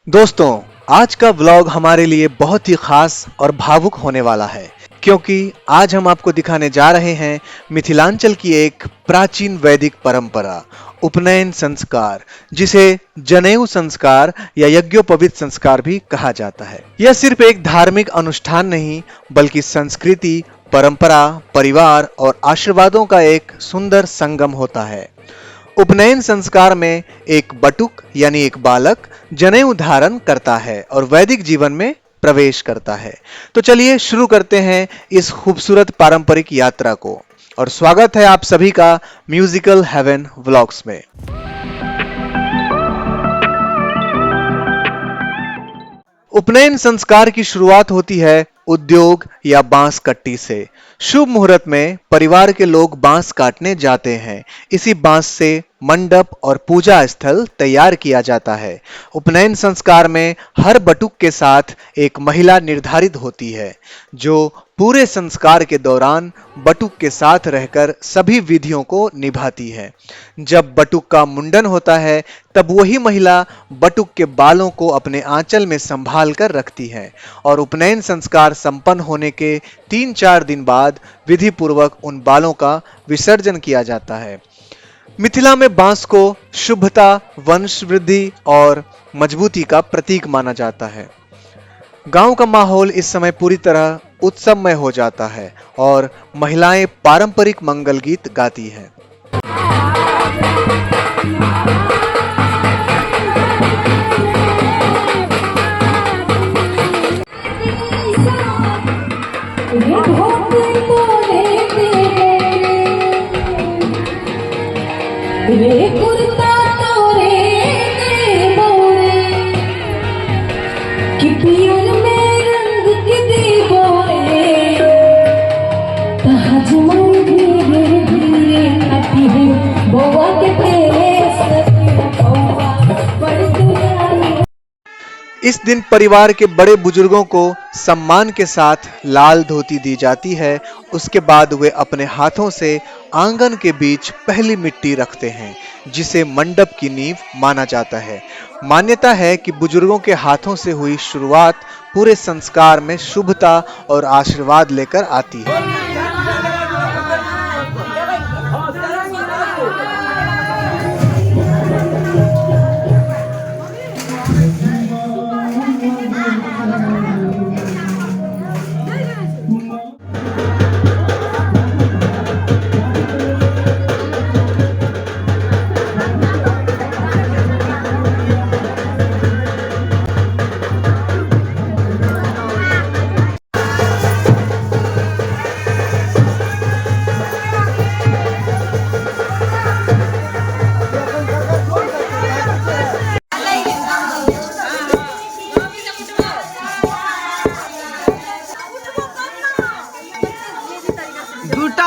दोस्तों, आज का व्लॉग हमारे लिए बहुत ही खास और भावुक होने वाला है क्योंकि आज हम आपको दिखाने जा रहे हैं मिथिलांचल की एक प्राचीन वैदिक परंपरा उपनयन संस्कार, जिसे जनेऊ संस्कार या यज्ञोपवीत संस्कार भी कहा जाता है। यह सिर्फ एक धार्मिक अनुष्ठान नहीं बल्कि संस्कृति, परंपरा, परिवार और आशीर्वादों का एक सुंदर संगम होता है। उपनयन संस्कार में एक बटुक यानी एक बालक जनेऊ धारण करता है और वैदिक जीवन में प्रवेश करता है। तो चलिए शुरू करते हैं इस खूबसूरत पारंपरिक यात्रा को और स्वागत है आप सभी का म्यूजिकल हेवन व्लॉग्स में। उपनयन संस्कार की शुरुआत होती है उद्योग या बांस कट्टी से। शुभ मुहूर्त में परिवार के लोग बांस काटने जाते हैं। इसी बांस से मंडप और पूजा स्थल तैयार किया जाता है। उपनयन संस्कार में हर बटुक के साथ एक महिला निर्धारित होती है जो पूरे संस्कार के दौरान बटुक के साथ रहकर सभी विधियों को निभाती है। जब बटुक का मुंडन होता है तब वही महिला बटुक के बालों को अपने आंचल में संभाल कर रखती है और उपनयन संस्कार संपन्न होने के 3-4 दिन बाद विधि पूर्वक उन बालों का विसर्जन किया जाता है। मिथिला में बांस को शुभता, वंश वृद्धि और मजबूती का प्रतीक माना जाता है। गांव का माहौल इस समय पूरी तरह उत्सवमय हो जाता है और महिलाएं पारंपरिक मंगल गीत गाती हैं। इस दिन परिवार के बड़े बुजुर्गों को सम्मान के साथ लाल धोती दी जाती है। उसके बाद वे अपने हाथों से आंगन के बीच पहली मिट्टी रखते हैं जिसे मंडप की नींव माना जाता है। मान्यता है कि बुजुर्गों के हाथों से हुई शुरुआत पूरे संस्कार में शुभता और आशीर्वाद लेकर आती है।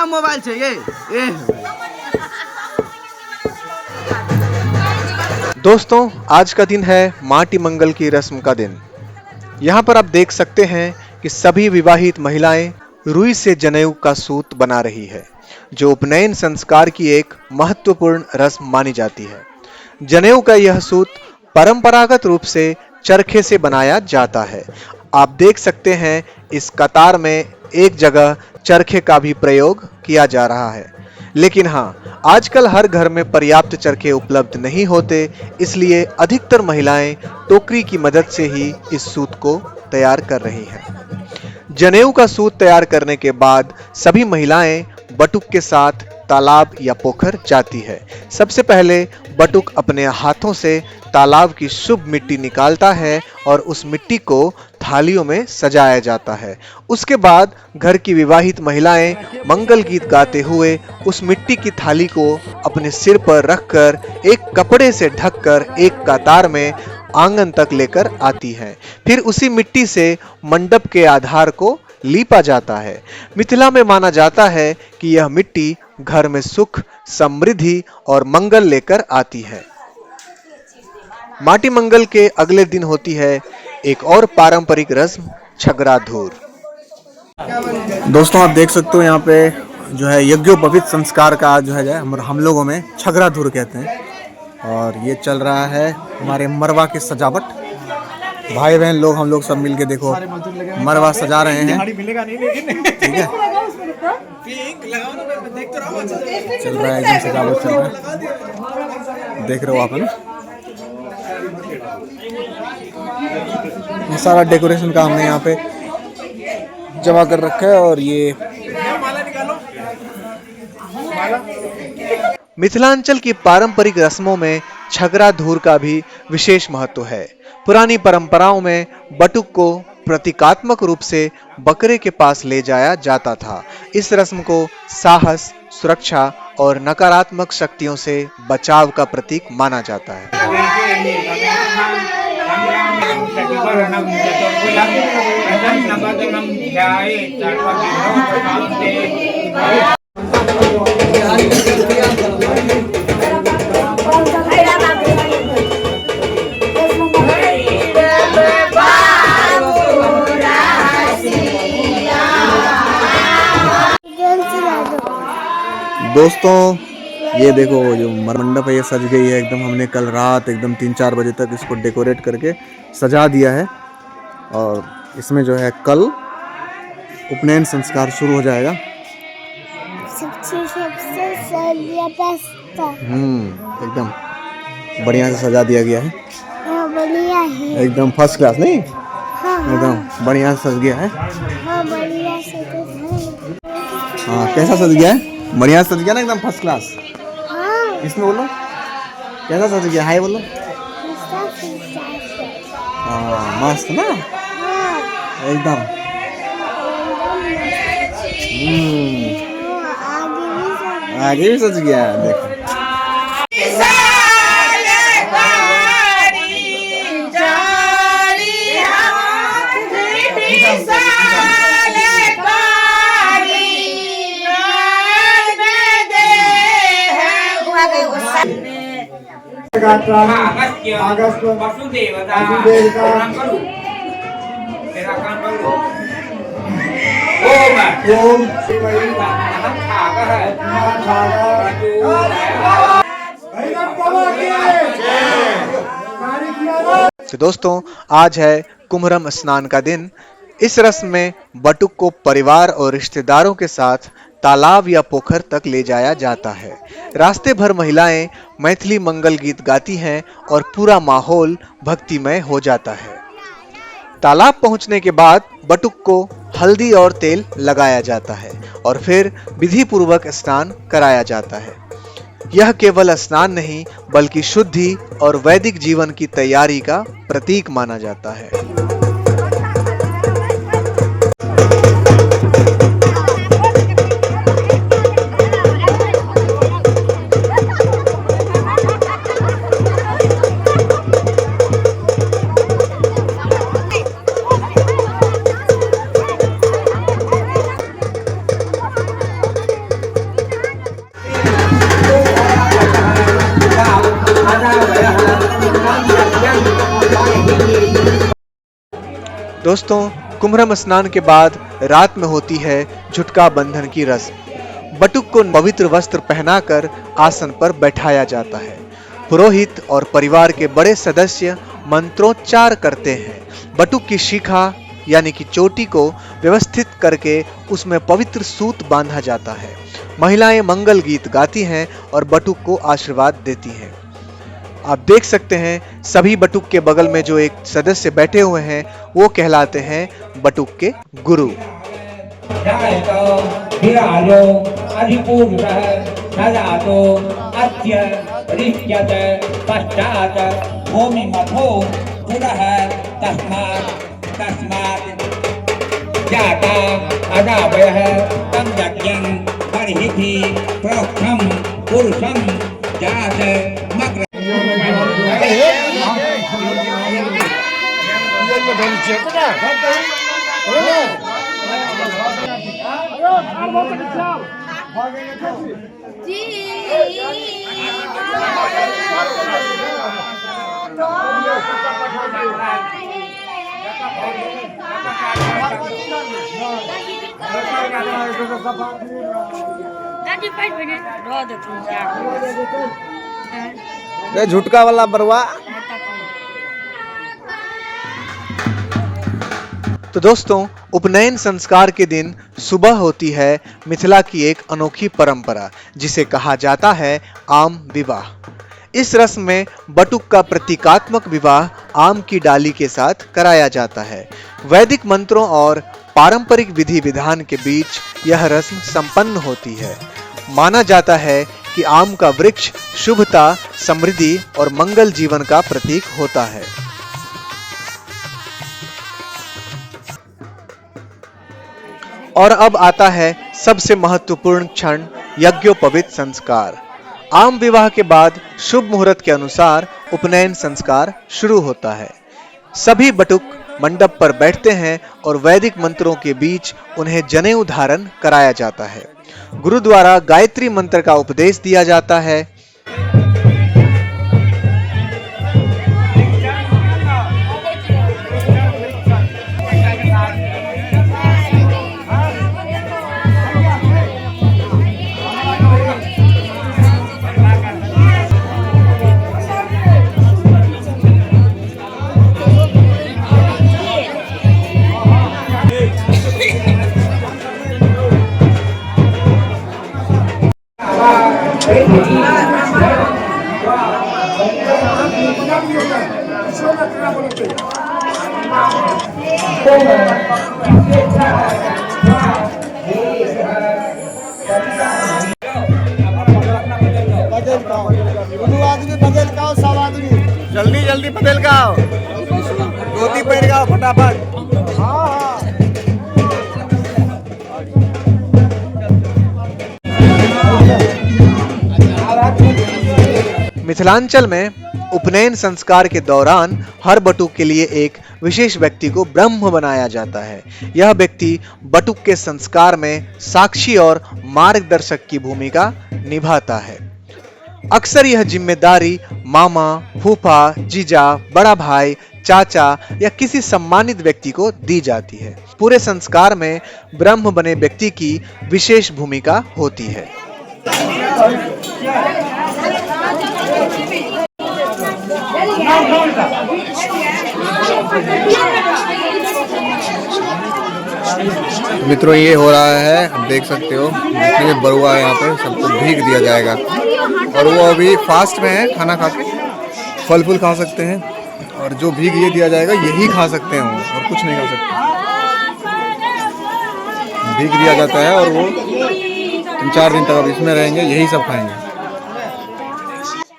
मोबाइल चाहिए। दोस्तों, आज का दिन है माटी मंगल की रस्म का दिन। यहाँ पर आप देख सकते हैं कि सभी विवाहित महिलाएं रुई से जनेऊ का सूत बना रही है जो उपनयन संस्कार की एक महत्वपूर्ण रस्म मानी जाती है। जनेऊ का यह सूत परंपरागत रूप से चरखे से बनाया जाता है। आप देख सकते हैं इस कतार में एक जगह चरखे का भी प्रयोग किया जा रहा है। लेकिन हाँ, आजकल हर घर में पर्याप्त चरखे उपलब्ध नहीं होते, इसलिए अधिकतर महिलाएं टोकरी की मदद से ही इस सूत को तैयार कर रही हैं। जनेऊ का सूत तैयार करने के बाद सभी महिलाएं बटुक के साथ तालाब या पोखर जाती है। सबसे पहले बटुक अपने हाथों से तालाब की शुभ मिट्टी निकालता है और उस मिट्टी को थालियों में सजाया जाता है। उसके बाद घर की विवाहित महिलाएं मंगल गीत गाते हुए उस मिट्टी की थाली को अपने सिर पर रखकर एक कपड़े से ढककर एक कतार में आंगन तक लेकर आती हैं। फिर उसी मिट्टी से मंडप के आधार को लीपा जाता है। मिथिला में माना जाता है कि यह मिट्टी घर में सुख, समृद्धि और मंगल लेकर आती है। माटी मंगल के अगले दिन होती है एक और पारंपरिक रस्म, छगराधूर। दोस्तों, आप देख सकते हो यहाँ पे जो है यज्ञोपवीत संस्कार का जो है हम लोगों में छगराधूर कहते हैं और ये चल रहा है हमारे मरवा की सजावट। भाई बहन लोग हम लोग सब मिलके देखो मरवा सजा रहे हैं। ठीक है, चल रहा है एकदम सजावट चल रहा है, देख रहे हो आप है ना। ये सारा डेकोरेशन का हमने यहाँ पे जमा कर रखा है। और ये मिथिलांचल की पारंपरिक रस्मों में छगरा धूर का भी विशेष महत्व है। पुरानी परंपराओं में बटुक को प्रतीकात्मक रूप से बकरे के पास ले जाया जाता था। इस रस्म को साहस, सुरक्षा और नकारात्मक शक्तियों से बचाव का प्रतीक माना जाता है। दोस्तों ये देखो जो मंडप है ये सज गई है एकदम। हमने कल रात एकदम 3-4 बजे तक इसको डेकोरेट करके सजा दिया है। और इसमें जो है कल उपनयन संस्कार शुरू हो जाएगा। एकदम बढ़िया से सजा दिया गया है। बढ़िया है, एकदम फर्स्ट क्लास नहीं, हाँ, एकदम बढ़िया से सज गया है। हाँ, बढ़िया से हाँ कैसा सज गया है? बढ़िया सज गया ना, एकदम फर्स्ट क्लास। हाँ, इसमें बोलो कैसा सज गया, हाय बोलो। हाँ मस्त ना, हाँ, एकदम। आगे भी सज गया है देखो। अगस्त वसुदेवता प्रणाम करो, तेरा काम करो। ओम तो दोस्तों आज है कुम्हरम स्नान का दिन। इस रस्म में बटुक को परिवार और रिश्तेदारों के साथ तालाब या पोखर तक ले जाया जाता है। रास्ते भर महिलाएं मैथिली मंगल गीत गाती हैं और पूरा माहौल भक्तिमय हो जाता है। तालाब पहुंचने के बाद बटुक को हल्दी और तेल लगाया जाता है और फिर विधि पूर्वक स्नान कराया जाता है। यह केवल स्नान नहीं बल्कि शुद्धि और वैदिक जीवन की तैयारी का प्रतीक माना जाता है। दोस्तों कुम्हरम स्नान के बाद रात में होती है झुटका बंधन की रस्म। बटुक को पवित्र वस्त्र पहनाकर आसन पर बैठाया जाता है। पुरोहित और परिवार के बड़े सदस्य मंत्रोच्चार करते हैं। बटुक की शिखा यानी कि चोटी को व्यवस्थित करके उसमें पवित्र सूत बांधा जाता है। महिलाएं मंगल गीत गाती हैं और बटुक को आशीर्वाद देती हैं। आप देख सकते हैं सभी बटुक के बगल में जो एक सदस्य बैठे हुए हैं वो कहलाते हैं बटुक के गुरु। झुटका वाला बरवा तो दोस्तों, उपनयन संस्कार के दिन सुबह होती है मिथिला की एक अनोखी परंपरा जिसे कहा जाता है आम विवाह। इस रस्म में बटुक का प्रतीकात्मक विवाह आम की डाली के साथ कराया जाता है। वैदिक मंत्रों और पारंपरिक विधि विधान के बीच यह रस्म संपन्न होती है। माना जाता है कि आम का वृक्ष शुभता, समृद्धि और मंगल जीवन का प्रतीक होता है। और अब आता है सबसे महत्वपूर्ण क्षण, यज्ञोपवीत संस्कार। आम विवाह के बाद शुभ मुहूर्त के अनुसार उपनयन संस्कार शुरू होता है। सभी बटुक मंडप पर बैठते हैं और वैदिक मंत्रों के बीच उन्हें जनेऊ धारण कराया जाता है। गुरु द्वारा गायत्री मंत्र का उपदेश दिया जाता है। जल्दी जल्दी बदल गाओ, धोती पहन गाओ फटाफट। मिथिलांचल में उपनयन संस्कार के दौरान हर बटुक के लिए एक विशेष व्यक्ति को ब्रह्म बनाया जाता है। यह व्यक्ति बटुक के संस्कार में साक्षी और मार्गदर्शक की भूमिका निभाता है। अक्सर यह जिम्मेदारी मामा, फूफा, जीजा, बड़ा भाई, चाचा या किसी सम्मानित व्यक्ति को दी जाती है। पूरे संस्कार में ब्रह्म बने व्यक्ति की विशेष भूमिका होती है। मित्रों, ये हो रहा है, आप देख सकते हो, ये बरुआ है, यहाँ पे सबको भीख दिया जाएगा और वो अभी फास्ट में है, खाना खा के फल फूल खा सकते हैं और जो भीख ये दिया जाएगा यही खा सकते हैं वो, और कुछ नहीं खा सकते। भीख दिया जाता है और वो 3-4 दिन तक अब इसमें रहेंगे, यही सब खाएंगे।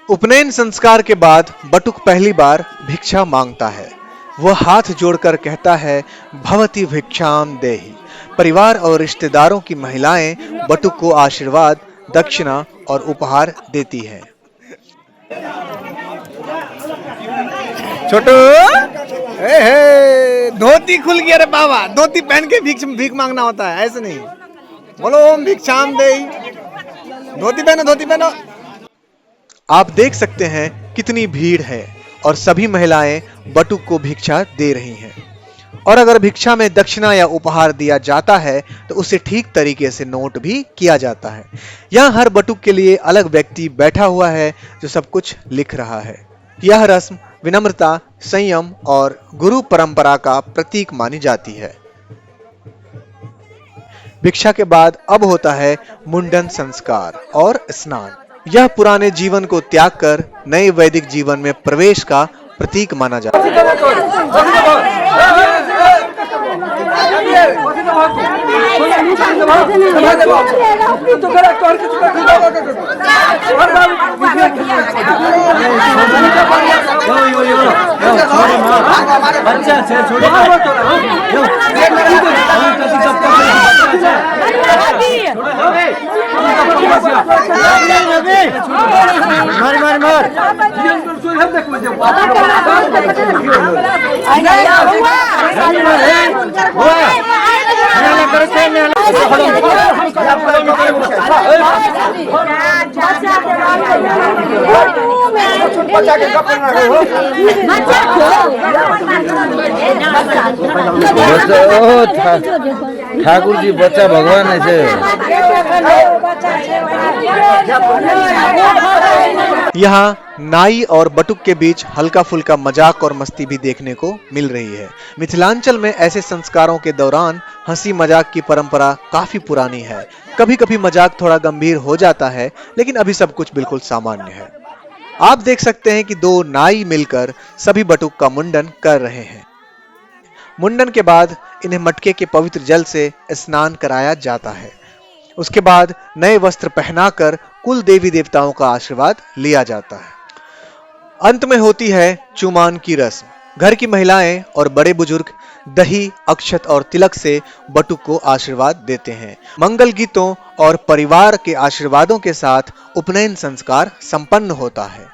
उपनयन संस्कार के बाद बटुक पहली बार भिक्षा मांगता है। वह हाथ जोड़कर कहता है, भवती भिक्षाम देहि। परिवार और रिश्तेदारों की महिलाएं बटुक को आशीर्वाद, दक्षिणा और उपहार देती है। छोटू, धोती खुल गया रे बाबा, धोती पहन के भीख मांगना होता है, ऐसे नहीं। बोलो ओम भिक्षाम देहि, धोती पहनो, धोती पहनो। आप देख सकते हैं कितनी भीड़ है और सभी महिलाएं बटुक को भिक्षा दे रही हैं। और अगर भिक्षा में दक्षिणा या उपहार दिया जाता है तो उसे ठीक तरीके से नोट भी किया जाता है। यहाँ हर बटुक के लिए अलग व्यक्ति बैठा हुआ है जो सब कुछ लिख रहा है। यह रस्म विनम्रता, संयम और गुरु परंपरा का प्रतीक मानी जाती है। भिक्षा के बाद अब होता है मुंडन संस्कार और स्नान। यह पुराने जीवन को त्याग कर नए वैदिक जीवन में प्रवेश का प्रतीक माना जाता है। ठाकुर जी बच्चा भगवान है। यहाँ नाई और बटुक के बीच हल्का फुल्का मजाक और मस्ती भी देखने को मिल रही है। मिथिलांचल में ऐसे संस्कारों के दौरान हंसी मजाक की परंपरा काफी पुरानी है। कभी कभी मजाक थोड़ा गंभीर हो जाता है, लेकिन अभी सब कुछ बिल्कुल सामान्य है। आप देख सकते हैं कि दो नाई मिलकर सभी बटुक का मुंडन कर रहे हैं। मुंडन के बाद इन्हें मटके के पवित्र जल से स्नान कराया जाता है। उसके बाद नए वस्त्र पहनाकर कुल देवी देवताओं का आशीर्वाद लिया जाता है। अंत में होती है चुमान की रस्म। घर की महिलाएं और बड़े बुजुर्ग दही, अक्षत और तिलक से बटुक को आशीर्वाद देते हैं। मंगल गीतों और परिवार के आशीर्वादों के साथ उपनयन संस्कार संपन्न होता है।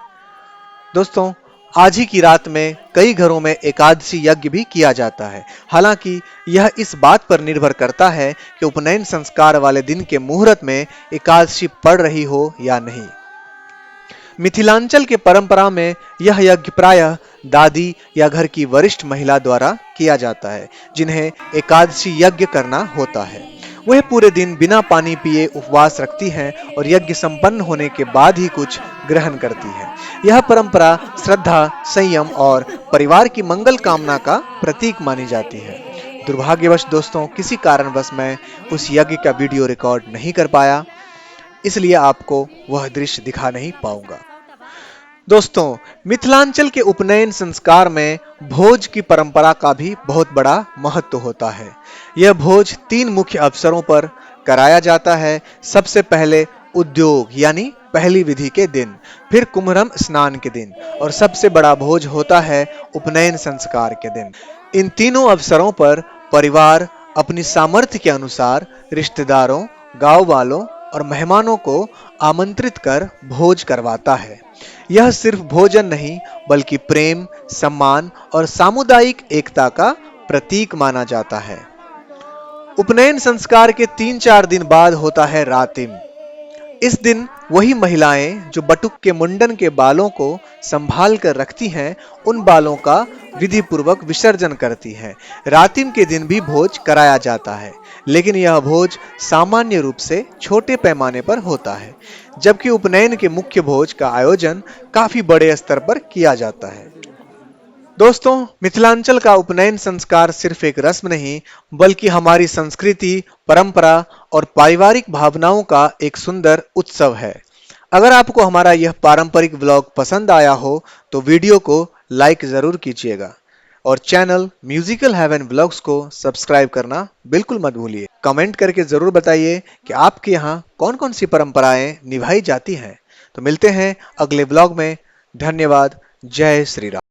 दोस्तों, आज ही की रात में कई घरों में एकादशी यज्ञ भी किया जाता है। हालांकि यह इस बात पर निर्भर करता है कि उपनयन संस्कार वाले दिन के मुहूर्त में एकादशी पड़ रही हो या नहीं। मिथिलांचल के परंपरा में यह यज्ञ प्रायः दादी या घर की वरिष्ठ महिला द्वारा किया जाता है, जिन्हें एकादशी यज्ञ करना होता है। वह पूरे दिन बिना पानी पिए उपवास रखती हैं और यज्ञ संपन्न होने के बाद ही कुछ ग्रहण करती हैं। यह परंपरा श्रद्धा, संयम और परिवार की मंगल कामना का प्रतीक मानी जाती है। दुर्भाग्यवश दोस्तों, किसी कारणवश मैं उस यज्ञ का वीडियो रिकॉर्ड नहीं कर पाया, इसलिए आपको वह दृश्य दिखा नहीं पाऊंगा। दोस्तों, मिथिलांचल के उपनयन संस्कार में भोज की परंपरा का भी बहुत बड़ा महत्व होता है। यह भोज 3 मुख्य अवसरों पर कराया जाता है। सबसे पहले उद्योग यानी पहली विधि के दिन, फिर कुम्हरम स्नान के दिन और सबसे बड़ा भोज होता है उपनयन संस्कार के दिन। इन तीनों अवसरों पर परिवार अपनी सामर्थ्य के अनुसार रिश्तेदारों, गांव वालों और मेहमानों को आमंत्रित कर भोज करवाता है। यह सिर्फ भोजन नहीं, बल्कि प्रेम, सम्मान और सामुदायिक एकता का प्रतीक माना जाता है। उपनयन संस्कार के 3-4 दिन बाद होता है रातिम। इस दिन वही महिलाएं जो बटुक के मुंडन के बालों को संभाल कर रखती हैं, उन बालों का विधि पूर्वक विसर्जन करती हैं। रातिम के दिन भी भोज कराया जाता है, लेकिन यह भोज सामान्य रूप से छोटे पैमाने पर होता है, जबकि उपनयन के मुख्य भोज का आयोजन काफी बड़े स्तर पर किया जाता है। दोस्तों, मिथिलांचल का उपनयन संस्कार सिर्फ एक रस्म नहीं, बल्कि हमारी संस्कृति, परंपरा और पारिवारिक भावनाओं का एक सुंदर उत्सव है। अगर आपको हमारा यह पारंपरिक व्लॉग पसंद आया हो तो वीडियो को लाइक जरूर कीजिएगा और चैनल म्यूजिकल हेवन व्लॉग्स को सब्सक्राइब करना बिल्कुल मत भूलिए। कमेंट करके जरूर बताइए कि आपके यहाँ कौन कौन सी परंपराएं निभाई जाती हैं। तो मिलते हैं अगले व्लॉग में। धन्यवाद। जय श्री राम।